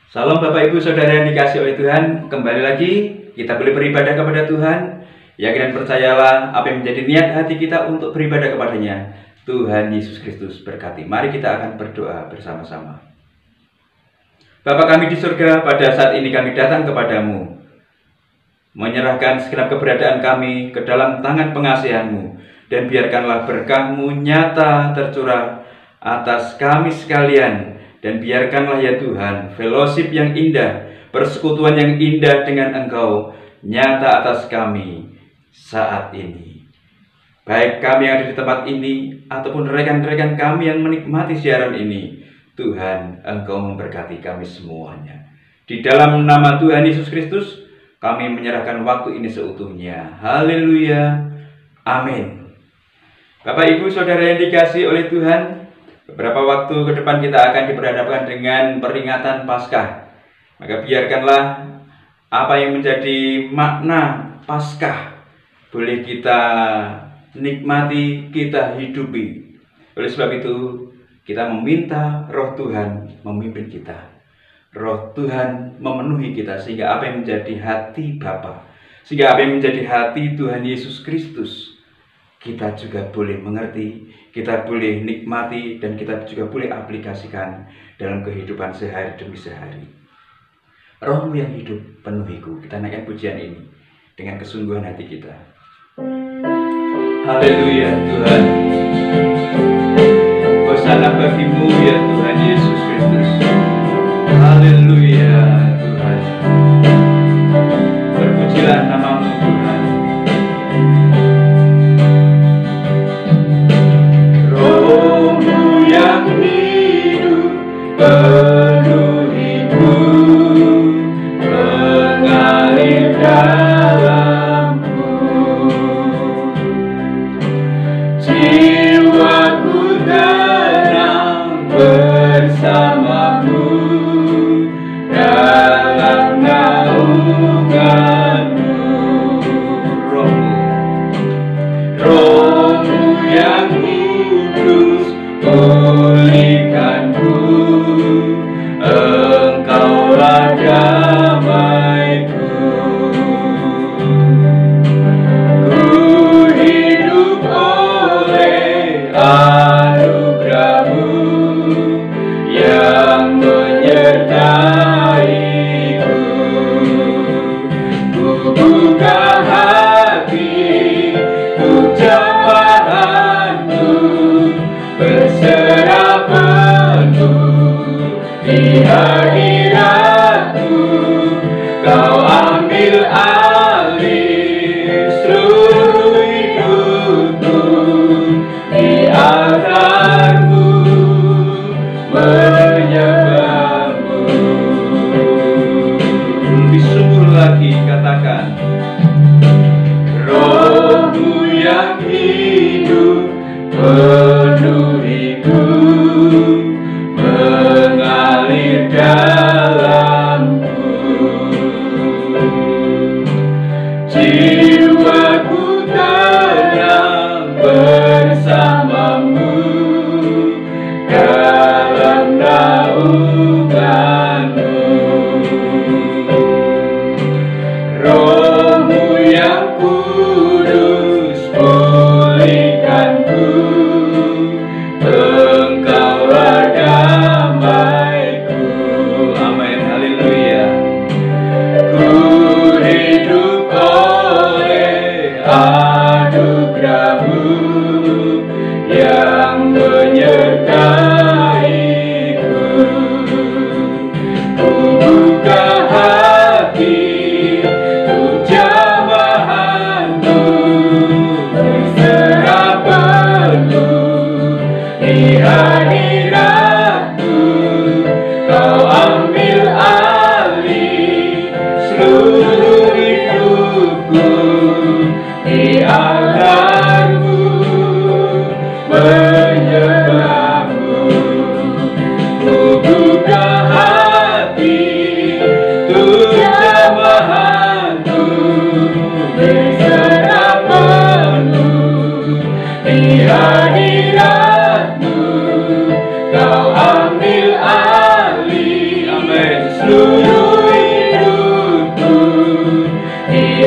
Salam Bapak Ibu Saudara yang dikasih oleh Tuhan. Kembali lagi kita boleh beribadah kepada Tuhan. Yakin dan percayalah apa yang menjadi niat hati kita untuk beribadah kepadanya, Tuhan Yesus Kristus berkati. Mari kita akan berdoa bersama-sama. Bapa kami di surga, pada saat ini kami datang kepadamu, menyerahkan segenap keberadaan kami ke dalam tangan pengasihan-Mu, dan biarkanlah berkah-Mu nyata tercurah atas kami sekalian. Dan biarkanlah ya Tuhan, fellowship yang indah, persekutuan yang indah dengan Engkau nyata atas kami saat ini. Baik kami yang ada di tempat ini ataupun rekan-rekan kami yang menikmati siaran ini, Tuhan, Engkau memberkati kami semuanya. Di dalam nama Tuhan Yesus Kristus, kami menyerahkan waktu ini seutuhnya. Haleluya. Amin. Bapak Ibu Saudara yang dikasihi oleh Tuhan, beberapa waktu ke depan kita akan diperhadapkan dengan peringatan Paskah. Maka biarkanlah apa yang menjadi makna Paskah boleh kita nikmati, kita hidupi. Oleh sebab itu, kita meminta Roh Tuhan memimpin kita. Roh Tuhan memenuhi kita sehingga apa yang menjadi hati Bapa, sehingga apa yang menjadi hati Tuhan Yesus Kristus, kita juga boleh mengerti, kita boleh nikmati, dan kita juga boleh aplikasikan dalam kehidupan sehari demi sehari. Roh-Mu yang hidup penuhiku. Kita naikkan pujian ini dengan kesungguhan hati kita. Haleluya Tuhan. Hosana bagi-Mu ya Tuhan Yesus Kristus. Haleluya Tuhan. Berpujilah nama-Mu Tuhan. Roh-Mu yang hidup penuhiku, mengalir dalamku. Jiwaku tenang bersama-Mu dalam naungan-Mu. Roh-Mu yang kudus pulihkanku, Engkaulah damaiku. Ku hidup oleh anugerah-Mu yang menyertaiku. Ku buka hati untuk cobaan-Mu, berserah penuh di hadirat-Mu. Kau ambil alih seluruh hidupku, di altar-Mu menyembah-Mu. Lebih sungguh lagi katakan, Roh-Mu yang hidup penuhiku, mengalir dalamku. Jiwaku tenang bersama-Mu dalam naungan-Mu. Roh-Mu yang kudus pulihkanku, Engkaulah damaiku.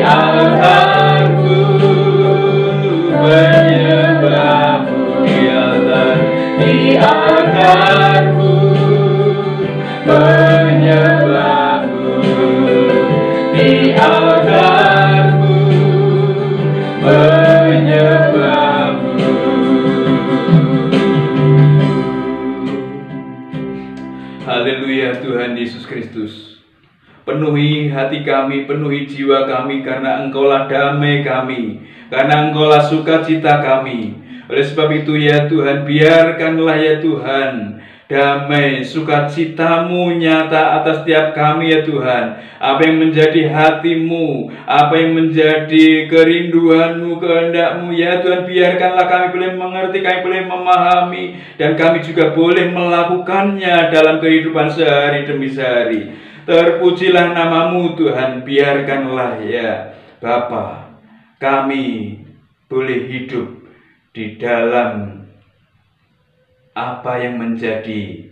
altarku menyembahmu, di altarku menyembahmu, di altarku menyembahmu. Haleluya Tuhan Yesus Kristus. Penuhi hati kami, penuhi jiwa kami, karena Engkaulah damai kami, karena Engkaulah sukacita kami. Oleh sebab itu ya Tuhan, biarkanlah ya Tuhan damai sukacitamu nyata atas setiap kami ya Tuhan. Apa yang menjadi hatimu, apa yang menjadi kerinduanmu, kehendakmu ya Tuhan, biarkanlah kami boleh mengerti, kami boleh memahami, dan kami juga boleh melakukannya dalam kehidupan sehari demi sehari. Terpujilah namamu Tuhan. Biarkanlah ya Bapa, kami boleh hidup di dalam apa yang menjadi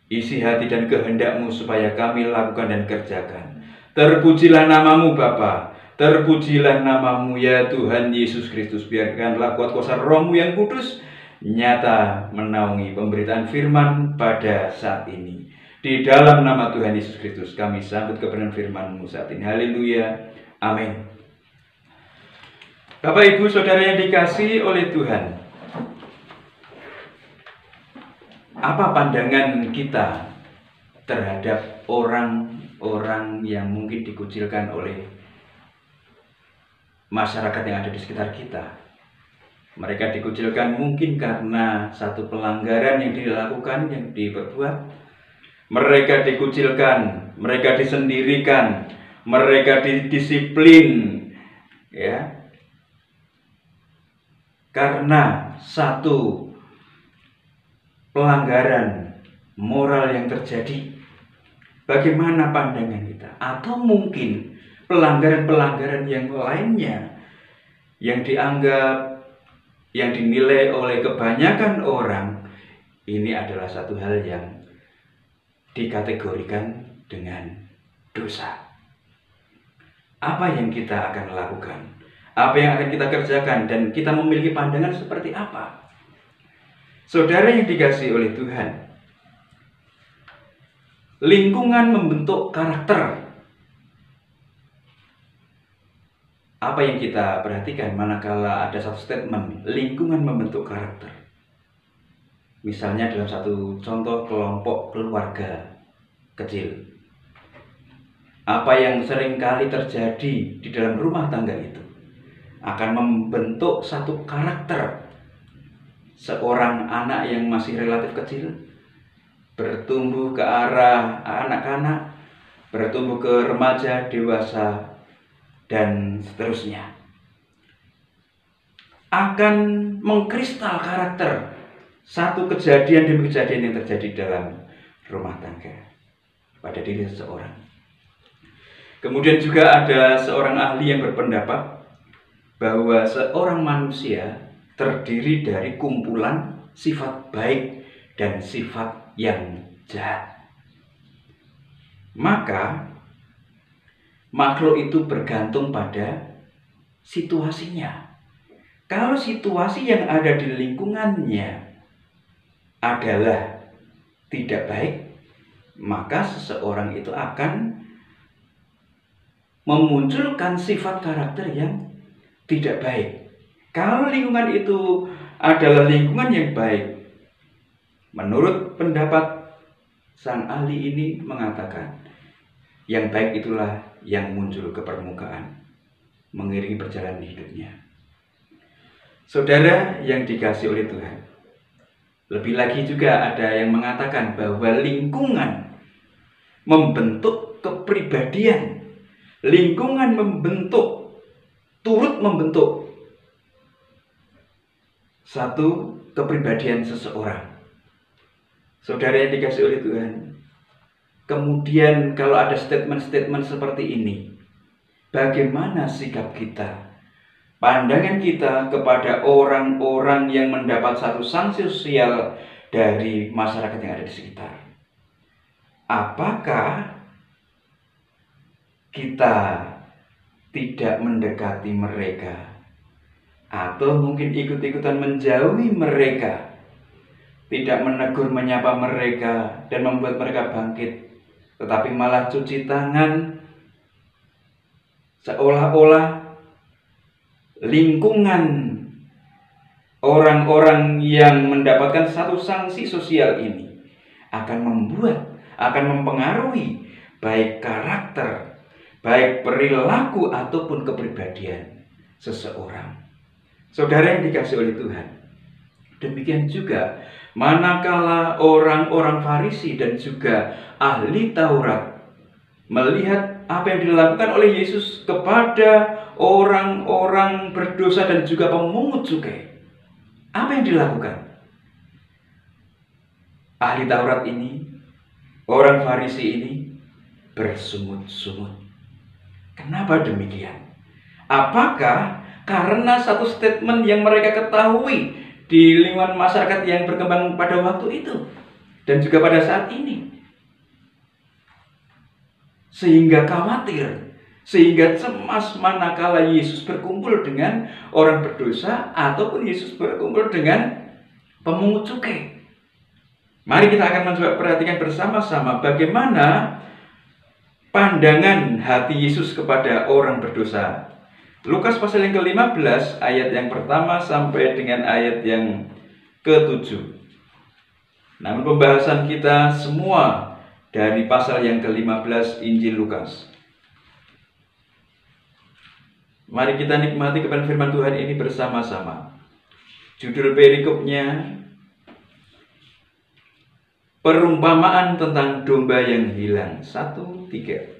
isi hati dan kehendak-Mu supaya kami lakukan dan kerjakan. Terpujilah namamu Bapa, terpujilah namamu ya Tuhan Yesus Kristus. Biarkanlah kuat kuasa Roh-Mu yang kudus nyata menaungi pemberitaan firman pada saat ini. Di dalam nama Tuhan Yesus Kristus kami sambut kebenaran firman-Mu saat ini. Haleluya. Amin. Bapak Ibu Saudara yang dikasihi oleh Tuhan, apa pandangan kita terhadap orang-orang yang mungkin dikucilkan oleh masyarakat yang ada di sekitar kita? Mereka dikucilkan mungkin karena satu pelanggaran yang dilakukan, yang diperbuat. Mereka dikucilkan, mereka disendirikan, mereka didisiplin, ya, karena satu pelanggaran moral yang terjadi. Bagaimana pandangan kita? Atau mungkin pelanggaran-pelanggaran yang lainnya yang dianggap, yang dinilai oleh kebanyakan orang ini adalah satu hal yang dikategorikan dengan dosa. Apa yang kita akan lakukan? Apa yang akan kita kerjakan? Dan kita memiliki pandangan seperti apa? Saudara yang dikasihi oleh Tuhan, lingkungan membentuk karakter. Apa yang kita perhatikan manakala ada satu statement, lingkungan membentuk karakter? Misalnya dalam satu contoh kelompok keluarga kecil. Apa yang sering kali terjadi di dalam rumah tangga itu akan membentuk satu karakter seorang anak yang masih relatif kecil, bertumbuh ke arah anak-anak, bertumbuh ke remaja, dewasa, dan seterusnya. Akan mengkristal karakter satu kejadian demi kejadian yang terjadi dalam rumah tangga pada diri seseorang. Kemudian juga ada seorang ahli yang berpendapat bahwa seorang manusia terdiri dari kumpulan sifat baik dan sifat yang jahat. Maka makhluk itu bergantung pada situasinya. Kalau situasi yang ada di lingkungannya adalah tidak baik, maka seseorang itu akan memunculkan sifat karakter yang tidak baik. Kalau lingkungan itu adalah lingkungan yang baik, menurut pendapat sang ahli ini mengatakan, yang baik itulah yang muncul ke permukaan, mengiringi perjalanan hidupnya. Saudara yang dikasihi oleh Tuhan, lebih lagi juga ada yang mengatakan bahwa lingkungan membentuk kepribadian. Lingkungan turut membentuk satu kepribadian seseorang. Saudara yang dikasihi oleh Tuhan, kemudian kalau ada statement-statement seperti ini, bagaimana sikap kita? Pandangan kita kepada orang-orang yang mendapat satu sanksi sosial dari masyarakat yang ada di sekitar. Apakah kita tidak mendekati mereka, atau mungkin ikut-ikutan menjauhi mereka, tidak menegur menyapa mereka dan membuat mereka bangkit, tetapi malah cuci tangan, seolah-olah lingkungan orang-orang yang mendapatkan satu sanksi sosial ini akan mempengaruhi baik karakter, baik perilaku ataupun kepribadian seseorang. Saudara yang dikasihi oleh Tuhan, demikian juga manakala orang-orang Farisi dan juga ahli Taurat melihat apa yang dilakukan oleh Yesus kepada orang-orang berdosa dan juga pemungut cukai, apa yang dilakukan? Ahli Taurat ini, orang Farisi ini bersungut-sungut. Kenapa demikian? Apakah karena satu statement yang mereka ketahui di lingkungan masyarakat yang berkembang pada waktu itu dan juga pada saat ini, sehingga khawatir, sehingga cemas manakala Yesus berkumpul dengan orang berdosa ataupun Yesus berkumpul dengan pemungut cukai? Mari kita akan mencoba perhatikan bersama-sama bagaimana pandangan hati Yesus kepada orang berdosa. Lukas pasal yang ke-15 ayat yang pertama sampai dengan ayat yang ke-7. Namun pembahasan kita semua dari pasal yang ke-15 Injil Lukas. Mari kita nikmati kebenaran firman Tuhan ini bersama-sama. Judul perikopnya, perumpamaan tentang domba yang hilang. 1-3.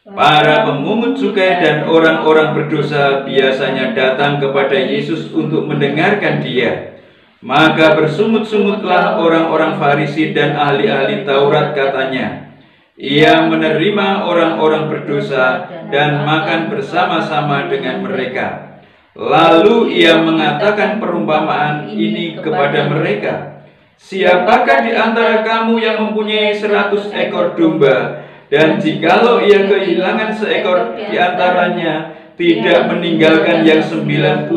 Para pemungut cukai dan orang-orang berdosa biasanya datang kepada Yesus untuk mendengarkan Dia. Maka bersungut-sungutlah orang-orang Farisi dan ahli-ahli Taurat, katanya, Ia menerima orang-orang berdosa dan makan bersama-sama dengan mereka. Lalu Ia mengatakan perumpamaan ini kepada mereka. Siapakah di antara kamu yang mempunyai 100 ekor domba, dan jikalau ia kehilangan seekor di antaranya, tidak meninggalkan yang 99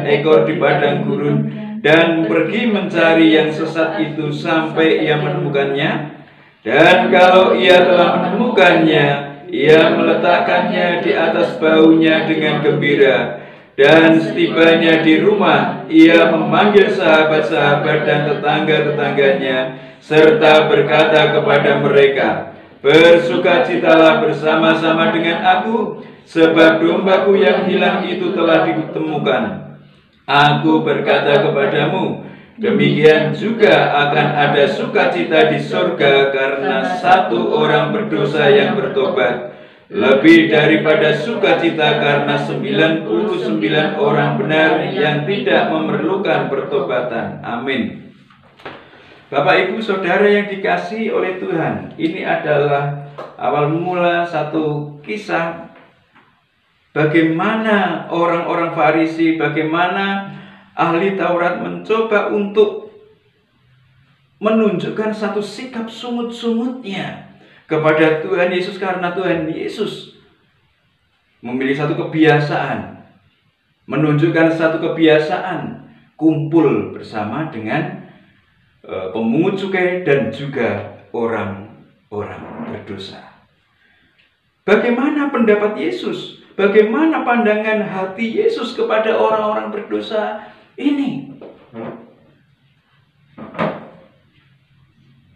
ekor di padang gurun, dan pergi mencari yang sesat itu sampai ia menemukannya? Dan kalau ia telah menemukannya, ia meletakkannya di atas bahunya dengan gembira. Dan setibanya di rumah, ia memanggil sahabat-sahabat dan tetangga-tetangganya, serta berkata kepada mereka, Bersukacitalah bersama-sama dengan aku, sebab dombaku yang hilang itu telah ditemukan. Aku berkata kepadamu, demikian juga akan ada sukacita di surga karena satu orang berdosa yang bertobat, lebih daripada sukacita karena 99 orang benar yang tidak memerlukan pertobatan. Amin. Bapak, Ibu, Saudara yang dikasihi oleh Tuhan, ini adalah awal mula satu kisah bagaimana orang-orang Farisi, bagaimana ahli Taurat mencoba untuk menunjukkan satu sikap sungut-sungutnya kepada Tuhan Yesus, karena Tuhan Yesus memilih satu kebiasaan, menunjukkan satu kebiasaan kumpul bersama dengan pemungut cukai dan juga orang-orang berdosa. Bagaimana pendapat Yesus? Bagaimana pandangan hati Yesus kepada orang-orang berdosa ini?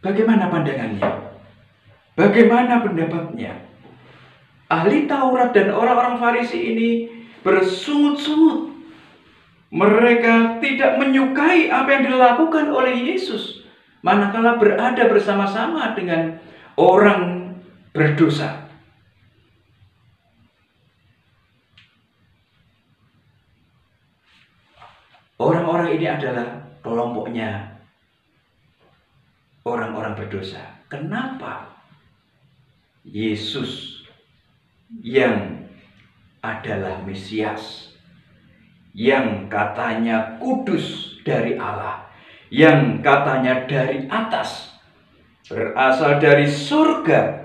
Bagaimana pandangannya? Bagaimana pendapatnya? Ahli Taurat dan orang-orang Farisi ini bersungut-sungut. Mereka tidak menyukai apa yang dilakukan oleh Yesus manakala berada bersama-sama dengan orang berdosa. Orang-orang ini adalah kelompoknya orang-orang berdosa. Kenapa Yesus yang adalah Mesias, yang katanya kudus dari Allah, yang katanya dari atas, berasal dari surga,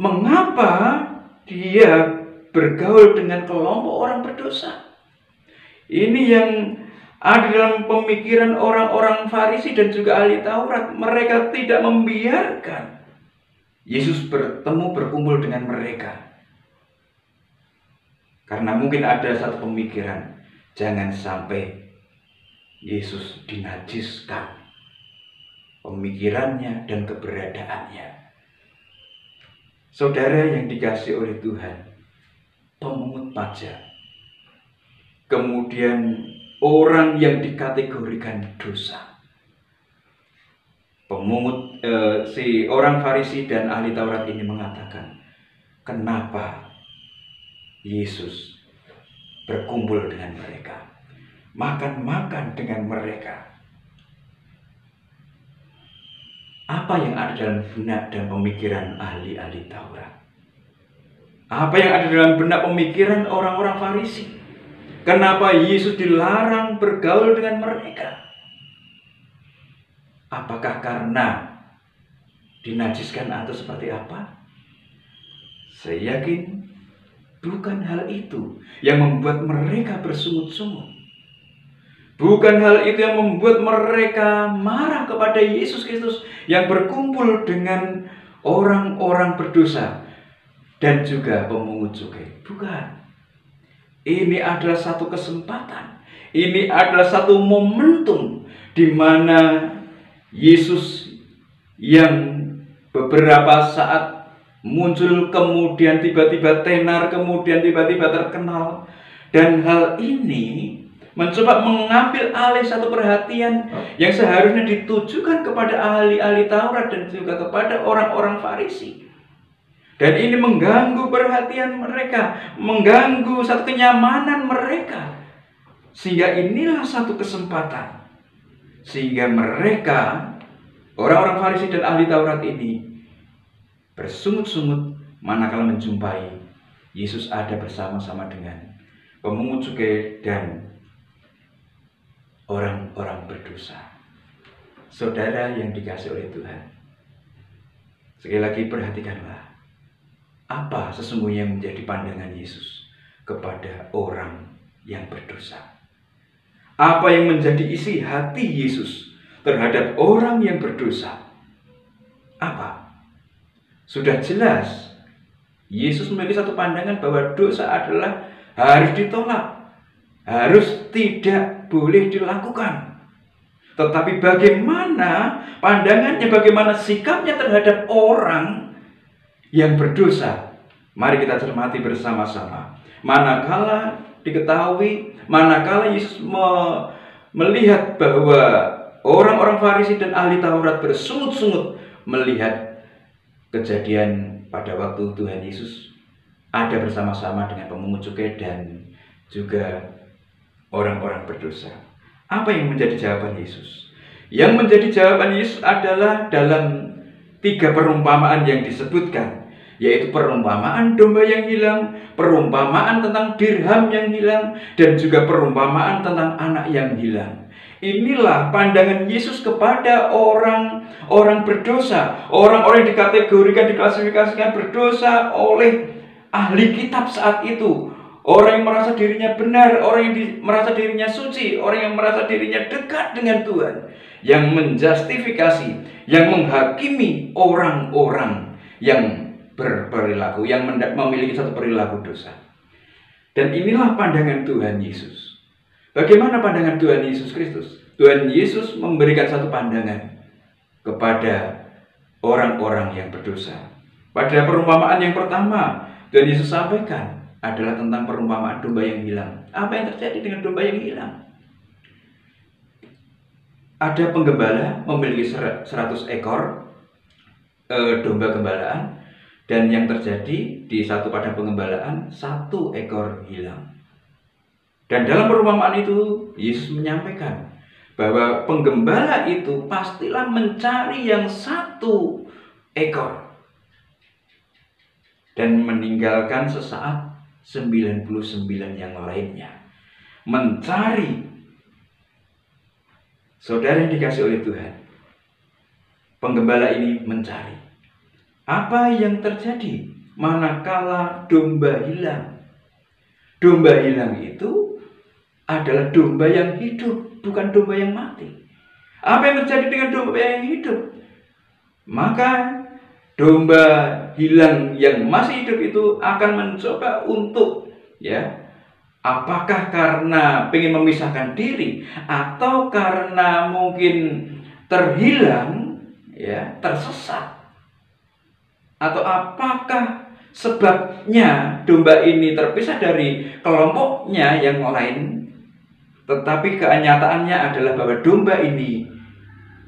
mengapa Dia bergaul dengan kelompok orang berdosa. Ini yang ada dalam pemikiran orang-orang Farisi dan juga ahli Taurat. Mereka tidak membiarkan Yesus berkumpul dengan mereka. Karena mungkin ada satu pemikiran, jangan sampai Yesus dinajiskan pemikirannya dan keberadaannya. Saudara yang dikasihi oleh Tuhan, pemungut pajak, kemudian orang yang dikategorikan dosa, si orang Farisi dan ahli Taurat ini mengatakan, kenapa Yesus berkumpul dengan mereka, makan-makan dengan mereka? Apa yang ada dalam benak dan pemikiran ahli-ahli Taurat? Apa yang ada dalam benak pemikiran orang-orang Farisi? Kenapa Yesus dilarang bergaul dengan mereka? Apakah karena dinajiskan atau seperti apa? Saya yakin bukan hal itu yang membuat mereka bersungut-sungut. Bukan hal itu yang membuat mereka marah kepada Yesus Kristus yang berkumpul dengan orang-orang berdosa dan juga pemungut cukai. Bukan. Ini adalah satu kesempatan. Ini adalah satu momentum di mana Yesus yang beberapa saat muncul, kemudian tiba-tiba tenar, kemudian tiba-tiba terkenal. Dan hal ini mencoba mengambil alih satu perhatian yang seharusnya ditujukan kepada ahli-ahli Taurat dan juga kepada orang-orang Farisi. Dan ini mengganggu perhatian mereka, mengganggu satu kenyamanan mereka. Sehingga inilah satu kesempatan. Sehingga mereka, orang-orang Farisi dan ahli Taurat ini, bersungut-sungut manakala menjumpai Yesus ada bersama-sama dengan pemungut cukai dan orang-orang berdosa. Saudara yang dikasihi oleh Tuhan, sekali lagi perhatikanlah apa sesungguhnya menjadi pandangan Yesus kepada orang yang berdosa. Apa yang menjadi isi hati Yesus terhadap orang yang berdosa? Apa? Sudah jelas Yesus memiliki satu pandangan bahwa dosa adalah harus ditolak, harus tidak boleh dilakukan. Tetapi bagaimana pandangannya, bagaimana sikapnya terhadap orang yang berdosa? Mari kita cermati bersama-sama. Manakala diketahui, manakala Yesus melihat bahwa orang-orang Farisi dan ahli Taurat bersungut-sungut melihat kejadian pada waktu Tuhan Yesus ada bersama-sama dengan pemungut cukai dan juga orang-orang berdosa. Apa yang menjadi jawaban Yesus? Yang menjadi jawaban Yesus adalah dalam 3 perumpamaan yang disebutkan, yaitu perumpamaan domba yang hilang, perumpamaan tentang dirham yang hilang, dan juga perumpamaan tentang anak yang hilang. Inilah pandangan Yesus kepada orang-orang berdosa, orang-orang yang dikategorikan, diklasifikasikan berdosa oleh ahli kitab saat itu. Orang yang merasa dirinya benar, orang yang merasa dirinya suci, orang yang merasa dirinya dekat dengan Tuhan, yang menjustifikasi, yang menghakimi orang-orang yang berperilaku, yang memiliki satu perilaku dosa. Dan inilah pandangan Tuhan Yesus. Bagaimana pandangan Tuhan Yesus Kristus? Tuhan Yesus memberikan satu pandangan kepada orang-orang yang berdosa. Pada perumpamaan yang pertama, Tuhan Yesus sampaikan adalah tentang perumpamaan domba yang hilang. Apa yang terjadi dengan domba yang hilang? Ada penggembala memiliki 100 ekor domba gembalaan, dan yang terjadi di satu padang penggembalaan 1 ekor hilang. Dan dalam perumpamaan itu Yesus menyampaikan bahwa penggembala itu pastilah mencari yang 1 ekor dan meninggalkan sesaat 99 yang lainnya. Mencari. Saudara yang dikasihi oleh Tuhan, penggembala ini mencari. Apa yang terjadi manakala domba hilang? Domba hilang itu adalah domba yang hidup, bukan domba yang mati. Apa yang terjadi dengan domba yang hidup? Maka domba hilang yang masih hidup itu akan mencoba untuk, apakah karena ingin memisahkan diri atau karena mungkin terhilang, tersesat, atau apakah sebabnya domba ini terpisah dari kelompoknya yang lain, tetapi kenyataannya adalah bahwa domba ini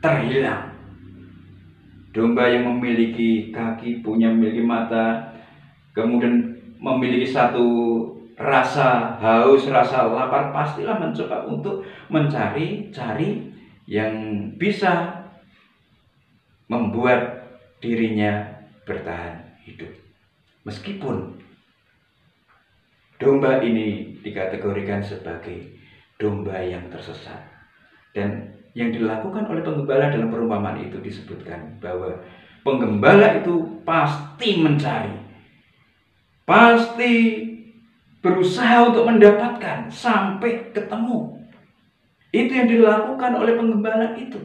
terhilang. Domba yang memiliki kaki, memiliki mata, kemudian memiliki satu rasa haus, rasa lapar, pastilah mencoba untuk mencari yang bisa membuat dirinya bertahan hidup. Meskipun domba ini dikategorikan sebagai domba yang tersesat. Dan yang dilakukan oleh penggembala dalam perumpamaan itu disebutkan bahwa penggembala itu pasti mencari, pasti berusaha untuk mendapatkan sampai ketemu. Itu yang dilakukan oleh penggembala itu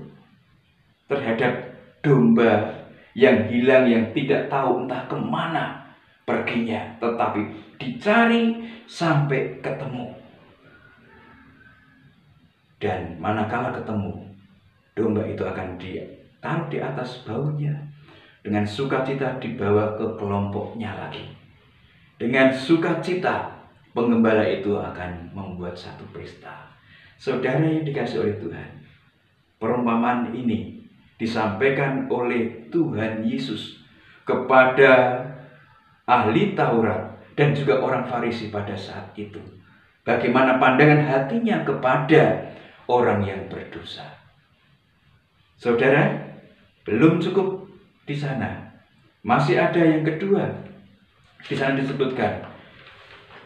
terhadap domba yang hilang, yang tidak tahu entah kemana perginya, tetapi dicari sampai ketemu. Dan manakala ketemu, domba itu akan ditaruh di atas baunya, dengan sukacita dibawa ke kelompoknya lagi. Dengan sukacita penggembala itu akan membuat satu pesta. Saudara yang dikasih oleh Tuhan, perumpamaan ini disampaikan oleh Tuhan Yesus kepada ahli Taurat dan juga orang Farisi pada saat itu. Bagaimana pandangan hatinya kepada orang yang berdosa. Saudara, belum cukup di sana. Masih ada yang kedua. Di sana disebutkan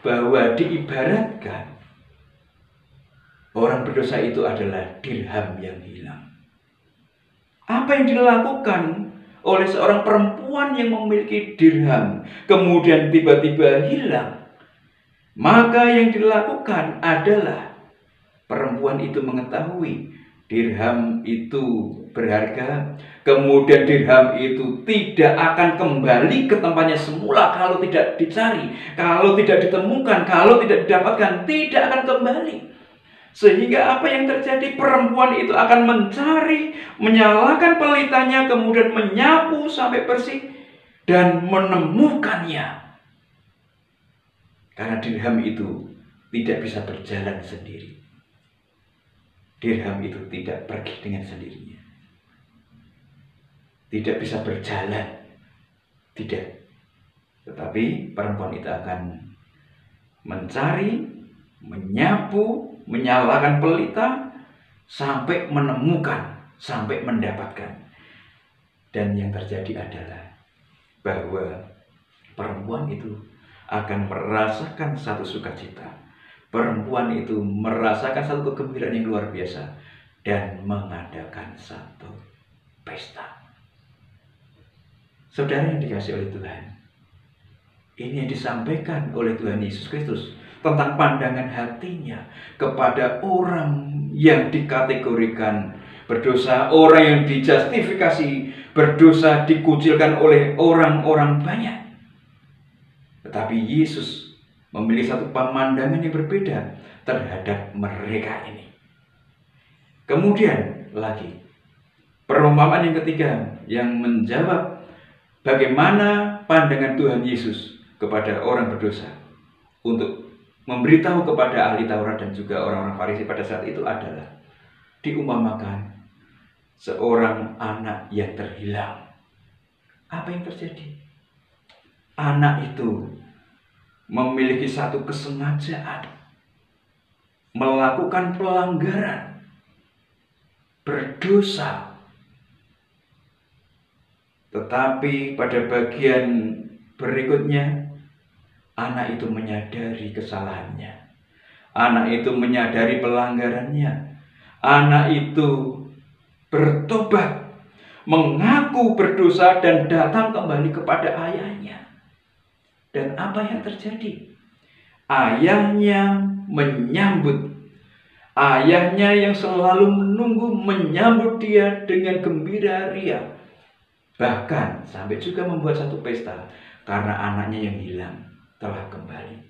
bahwa diibaratkan orang berdosa itu adalah dirham yang hilang. Apa yang dilakukan oleh seorang perempuan yang memiliki dirham kemudian tiba-tiba hilang? Maka yang dilakukan adalah perempuan itu mengetahui dirham itu berharga, kemudian dirham itu tidak akan kembali ke tempatnya semula kalau tidak dicari, kalau tidak ditemukan, kalau tidak didapatkan, tidak akan kembali. Sehingga apa yang terjadi? Perempuan itu akan mencari, menyalakan pelitanya, kemudian menyapu sampai bersih dan menemukannya. Karena dirham itu tidak bisa berjalan sendiri. Dirham itu tidak pergi dengan sendirinya. Tidak bisa berjalan. Tidak. Tetapi perempuan itu akan mencari, menyapu, menyalakan pelita sampai menemukan, sampai mendapatkan. Dan yang terjadi adalah bahwa perempuan itu akan merasakan satu sukacita. Perempuan itu merasakan satu kegembiraan yang luar biasa dan mengadakan satu pesta. Saudara yang dikasih oleh Tuhan, ini yang disampaikan oleh Tuhan Yesus Kristus tentang pandangan hatinya kepada orang yang dikategorikan berdosa, orang yang dijustifikasi berdosa, dikucilkan oleh orang-orang banyak. Tetapi Yesus memiliki satu pemandangan yang berbeda terhadap mereka ini. Kemudian lagi, perumpamaan yang ketiga yang menjawab bagaimana pandangan Tuhan Yesus kepada orang berdosa untuk memberitahu kepada ahli Taurat dan juga orang-orang Farisi pada saat itu adalah diumpamakan seorang anak yang terhilang. Apa yang terjadi? Anak itu memiliki satu kesengajaan melakukan pelanggaran, berdosa. Tetapi pada bagian berikutnya, anak itu menyadari kesalahannya. Anak itu menyadari pelanggarannya. Anak itu bertobat, mengaku berdosa dan datang kembali kepada ayahnya. Dan apa yang terjadi? Ayahnya menyambut. Ayahnya yang selalu menunggu menyambut dia dengan gembira ria. Bahkan sampai juga membuat satu pesta karena anaknya yang hilang telah kembali.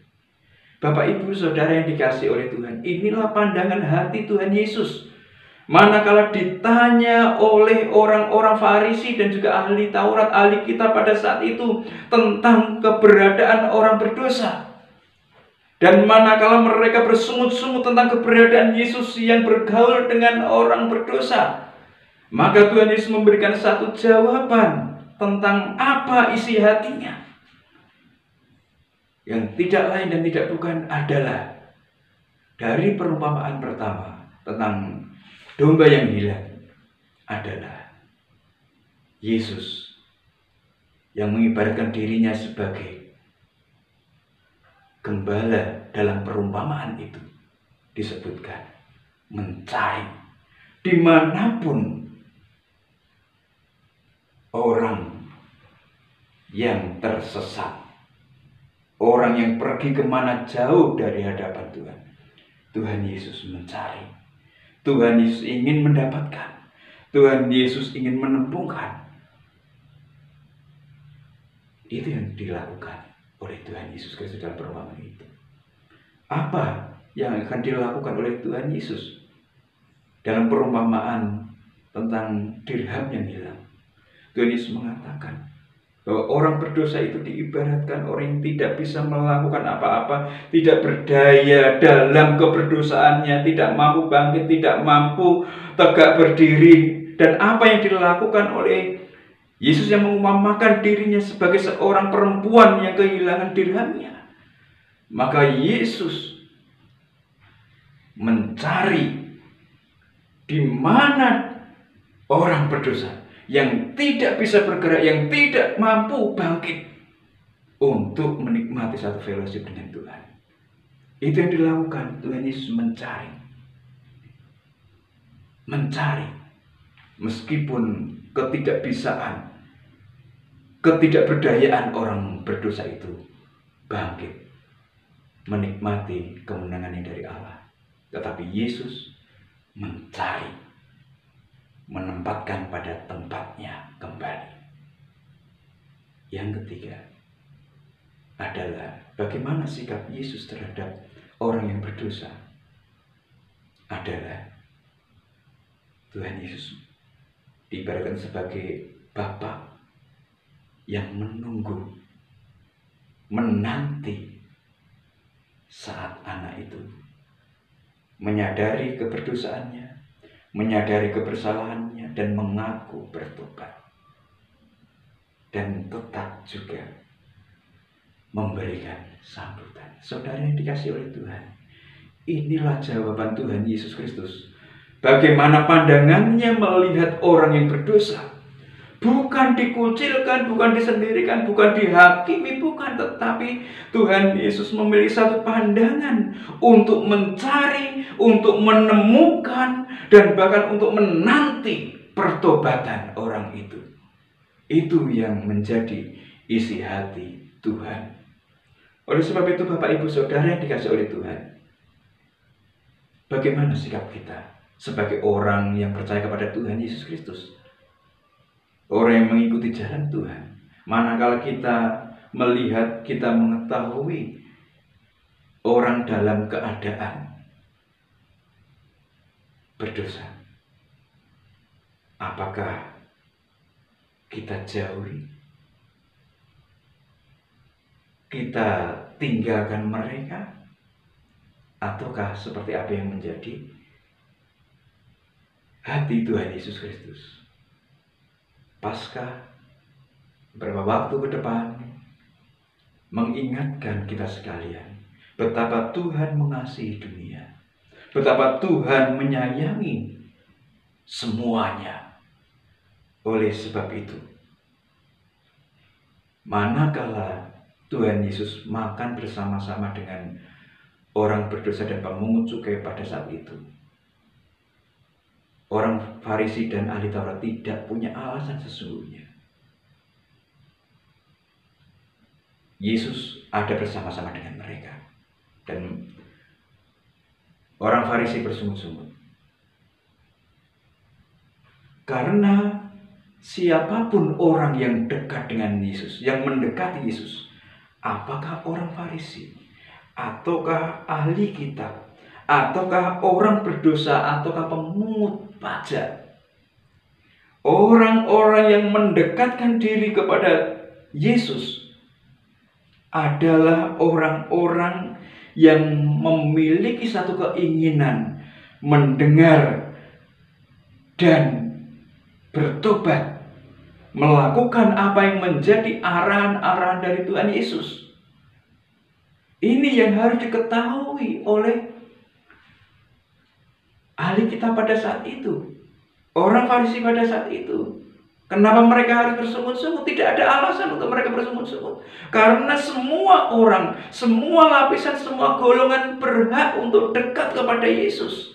Bapak, Ibu, Saudara yang dikasihi oleh Tuhan, inilah pandangan hati Tuhan Yesus. Manakala ditanya oleh orang-orang Farisi dan juga ahli Taurat, ahli kitab pada saat itu tentang keberadaan orang berdosa. Dan manakala mereka bersungut-sungut tentang keberadaan Yesus yang bergaul dengan orang berdosa, maka Tuhan Yesus memberikan satu jawaban tentang apa isi hatinya. Yang tidak lain dan tidak bukan adalah dari perumpamaan pertama tentang domba yang hilang adalah Yesus yang mengibaratkan dirinya sebagai gembala. Dalam perumpamaan itu disebutkan mencari dimanapun orang yang tersesat, orang yang pergi kemana jauh dari hadapan Tuhan. Tuhan Yesus mencari, Tuhan Yesus ingin mendapatkan, Tuhan Yesus ingin menemukan. Itu yang dilakukan oleh Tuhan Yesus Kristus dalam perumpamaan itu. Apa yang akan dilakukan oleh Tuhan Yesus dalam perumpamaan tentang dirham yang hilang? Tuhan Yesus mengatakan bahwa orang berdosa itu diibaratkan orang yang tidak bisa melakukan apa-apa, tidak berdaya dalam keberdosaannya, tidak mampu bangkit, tidak mampu tegak berdiri. Dan apa yang dilakukan oleh Yesus yang mengumpamakan dirinya sebagai seorang perempuan yang kehilangan dirhamnya. Maka Yesus mencari di mana orang berdosa yang tidak bisa bergerak, yang tidak mampu bangkit untuk menikmati satu fellowship dengan Tuhan. Itu yang dilakukan Tuhan Yesus, mencari meskipun ketidakbisaan, ketidakberdayaan orang berdosa itu bangkit menikmati kemenangan yang dari Allah. Tetapi Yesus mencari, menempatkan pada tempatnya kembali. Yang ketiga adalah bagaimana sikap Yesus terhadap orang yang berdosa. Adalah Tuhan Yesus diibaratkan sebagai Bapa yang menunggu, menanti saat anak itu menyadari keberdosaannya, menyadari kebersalahannya, dan mengaku bertobat. Dan tetap juga memberikan sambutan. Saudara yang dikasihi oleh Tuhan, inilah jawaban Tuhan Yesus Kristus. Bagaimana pandangannya melihat orang yang berdosa. Bukan dikucilkan, bukan disendirikan, bukan dihakimi, bukan. Tetapi Tuhan Yesus memiliki satu pandangan untuk mencari, untuk menemukan, dan bahkan untuk menanti pertobatan orang itu. Itu yang menjadi isi hati Tuhan. Oleh sebab itu Bapak Ibu Saudara yang dikasihi oleh Tuhan, bagaimana sikap kita sebagai orang yang percaya kepada Tuhan Yesus Kristus? Orang yang mengikuti jalan Tuhan. Manakala kita melihat, kita mengetahui orang dalam keadaan berdosa, apakah kita jauhi? Kita tinggalkan mereka? Ataukah seperti apa yang menjadi hati Tuhan Yesus Kristus? Paskah beberapa waktu ke depan mengingatkan kita sekalian betapa Tuhan mengasihi dunia, betapa Tuhan menyayangi semuanya. Oleh sebab itu, manakala Tuhan Yesus makan bersama-sama dengan orang berdosa dan pemungut cukai pada saat itu, orang Farisi dan ahli Taurat tidak punya alasan sesungguhnya. Yesus ada bersama-sama dengan mereka. Dan orang Farisi bersungut-sungut. Karena siapapun orang yang dekat dengan Yesus, yang mendekati Yesus, apakah orang Farisi, ataukah ahli kitab, ataukah orang berdosa, ataukah pemungut pajak, orang-orang yang mendekatkan diri kepada Yesus adalah orang-orang yang memiliki satu keinginan mendengar dan bertobat, melakukan apa yang menjadi arahan-arahan dari Tuhan Yesus. Ini yang harus diketahui oleh ahli kitab pada saat itu, orang Farisi pada saat itu. Kenapa mereka harus bersungut-sungut? Tidak ada alasan untuk mereka bersungut-sungut. Karena semua orang, semua lapisan, semua golongan berhak untuk dekat kepada Yesus.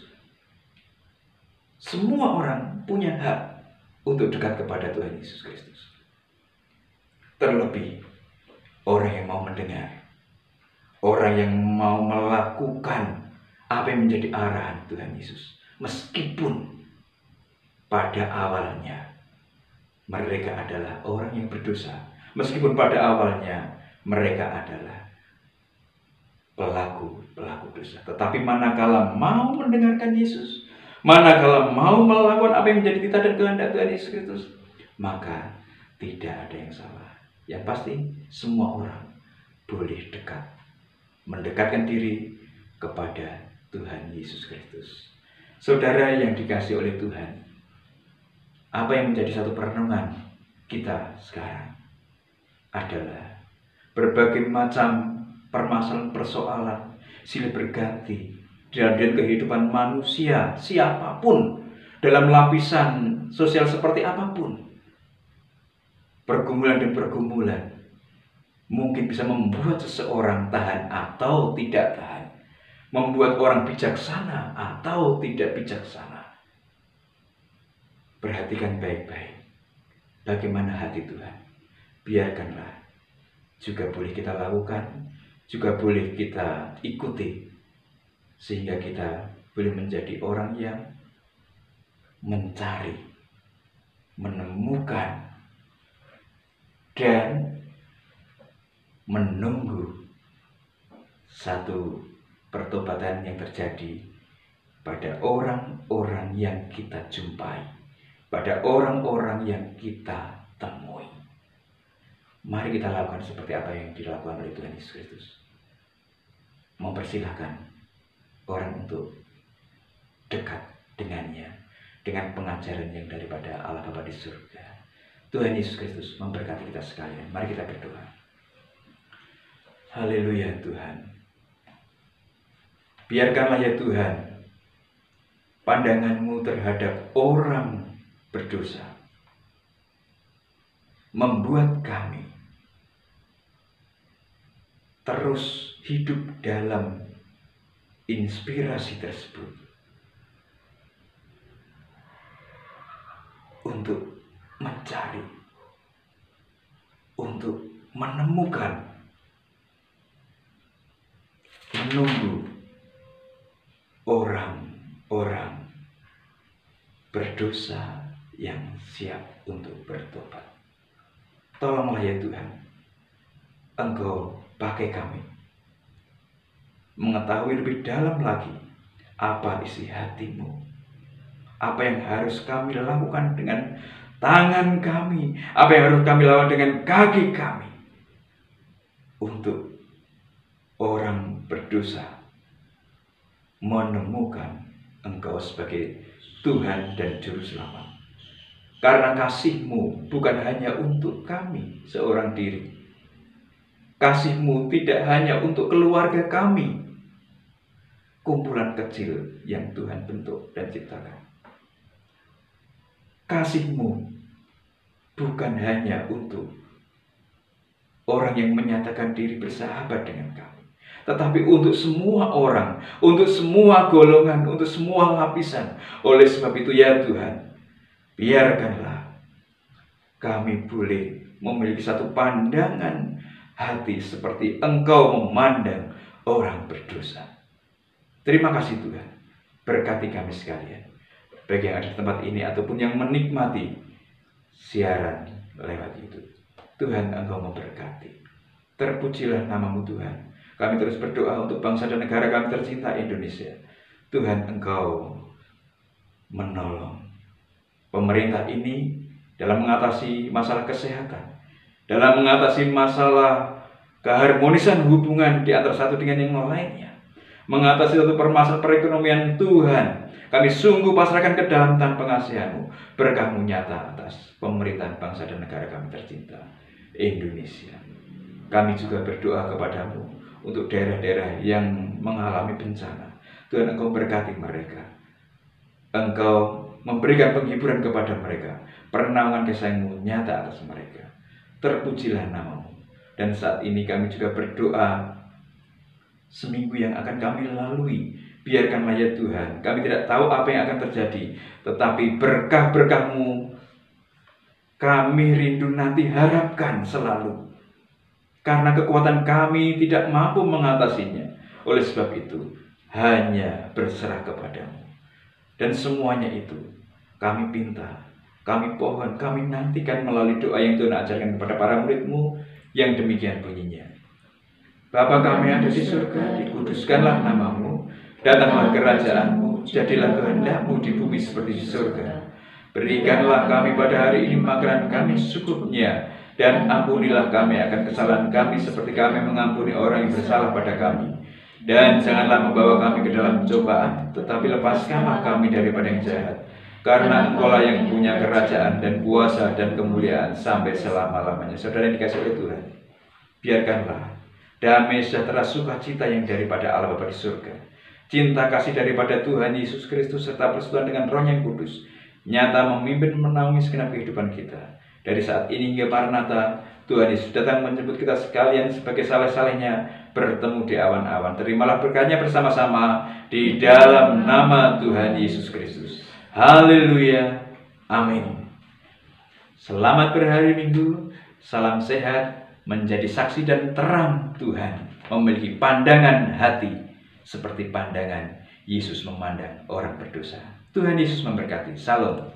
Semua orang punya hak untuk dekat kepada Tuhan Yesus Kristus. Terlebih orang yang mau mendengar, orang yang mau melakukan apa yang menjadi arahan Tuhan Yesus. Meskipun pada awalnya mereka adalah orang yang berdosa, meskipun pada awalnya mereka adalah pelaku dosa. Tetapi manakala mau mendengarkan Yesus, manakala mau melakukan apa yang menjadi titah dan kehendak Tuhan Yesus Kristus, maka tidak ada yang salah. Yang pasti semua orang boleh dekat, mendekatkan diri kepada Tuhan Yesus Kristus. Saudara yang dikasihi oleh Tuhan, apa yang menjadi satu perenungan kita sekarang adalah berbagai macam permasalahan persoalan silih berganti dalam kehidupan manusia, siapapun, dalam lapisan sosial seperti apapun. Pergumulan dan pergumulan mungkin bisa membuat seseorang tahan atau tidak tahan, membuat orang bijaksana atau tidak bijaksana. Perhatikan baik-baik bagaimana hati Tuhan. Biarkanlah juga boleh kita lakukan, juga boleh kita ikuti, sehingga kita boleh menjadi orang yang mencari, menemukan, dan menunggu satu pertobatan yang terjadi pada orang-orang yang kita jumpai, pada orang-orang yang kita temui. Mari kita lakukan seperti apa yang dilakukan oleh Tuhan Yesus Kristus. Mempersilahkan orang untuk dekat dengannya, dengan pengajaran yang daripada Allah Bapa di surga. Tuhan Yesus Kristus memberkati kita sekalian. Mari kita berdoa. Haleluya Tuhan. Biarkanlah ya Tuhan, pandangan-Mu terhadap orang berdosa membuat kami terus hidup dalam inspirasi tersebut untuk mencari, untuk menemukan, menunggu orang-orang berdosa yang siap untuk bertobat. Tolonglah ya Tuhan, Engkau pakai kami mengetahui lebih dalam lagi apa isi hati-Mu, apa yang harus kami lakukan dengan tangan kami, apa yang harus kami lakukan dengan kaki kami untuk orang berdosa menemukan Engkau sebagai Tuhan dan Juru Selamat. Karena kasih-Mu bukan hanya untuk kami seorang diri. Kasih-Mu tidak hanya untuk keluarga kami, kumpulan kecil yang Tuhan bentuk dan ciptakan. Kasih-Mu bukan hanya untuk orang yang menyatakan diri bersahabat dengan kami, tetapi untuk semua orang, untuk semua golongan, untuk semua lapisan. Oleh sebab itu ya Tuhan, biarkanlah kami boleh memiliki satu pandangan hati seperti Engkau memandang orang berdosa. Terima kasih Tuhan, berkati kami sekalian, baik yang ada di tempat ini ataupun yang menikmati siaran lewat YouTube. Tuhan, Engkau memberkati. Terpujilah namamu Tuhan. Kami terus berdoa untuk bangsa dan negara kami tercinta Indonesia. Tuhan, Engkau menolong pemerintah ini dalam mengatasi masalah kesehatan, dalam mengatasi masalah keharmonisan hubungan di antara satu dengan yang lainnya, mengatasi satu permasalahan perekonomian. Tuhan, kami sungguh pasrahkan ke dalam tangan pengasihan-Mu. Berkah-Mu nyata atas pemerintahan bangsa dan negara kami tercinta Indonesia. Kami juga berdoa kepadamu untuk daerah-daerah yang mengalami bencana. Tuhan, Engkau berkati mereka. Engkau memberikan penghiburan kepada mereka. Pernaungan kasih-Mu nyata atas mereka. Terpujilah namamu. Dan saat ini kami juga berdoa seminggu yang akan kami lalui. Biarkanlah ya Tuhan, kami tidak tahu apa yang akan terjadi, tetapi berkah-berkah-Mu kami rindu nanti, harapkan selalu. Karena kekuatan kami tidak mampu mengatasinya. Oleh sebab itu, hanya berserah kepadamu. Dan semuanya itu kami pinta, kami pohon, kami nantikan melalui doa yang Tuhan ajarkan kepada para murid-Mu yang demikian bunyinya. Bapa kami yang ada di surga, dikuduskanlah namamu, datanglah kerajaan-Mu, jadilah kehendak-Mu di bumi seperti di surga. Berikanlah kami pada hari ini makanan kami secukupnya, dan ampunilah kami akan kesalahan kami seperti kami mengampuni orang yang bersalah pada kami. Dan janganlah membawa kami ke dalam cobaan, tetapi lepaskanlah kami daripada yang jahat. Karena Engkau-lah yang punya kerajaan dan kuasa dan kemuliaan sampai selama-lamanya. Saudara yang dikasihi oleh Tuhan, biarkanlah damai sejahtera sukacita yang daripada Allah Bapa di surga, cinta kasih daripada Tuhan Yesus Kristus serta persekutuan dengan Roh yang Kudus nyata memimpin menaungi segenap kehidupan kita. Dari saat ini hingga Maranatha, Tuhan Yesus datang menjemput kita sekalian sebagai saleh-salehnya bertemu di awan-awan. Terimalah berkatnya bersama-sama di dalam nama Tuhan Yesus Kristus. Haleluya. Amin. Selamat berhari Minggu. Salam sehat, menjadi saksi dan terang Tuhan, memiliki pandangan hati seperti pandangan Yesus memandang orang berdosa. Tuhan Yesus memberkati. Salam.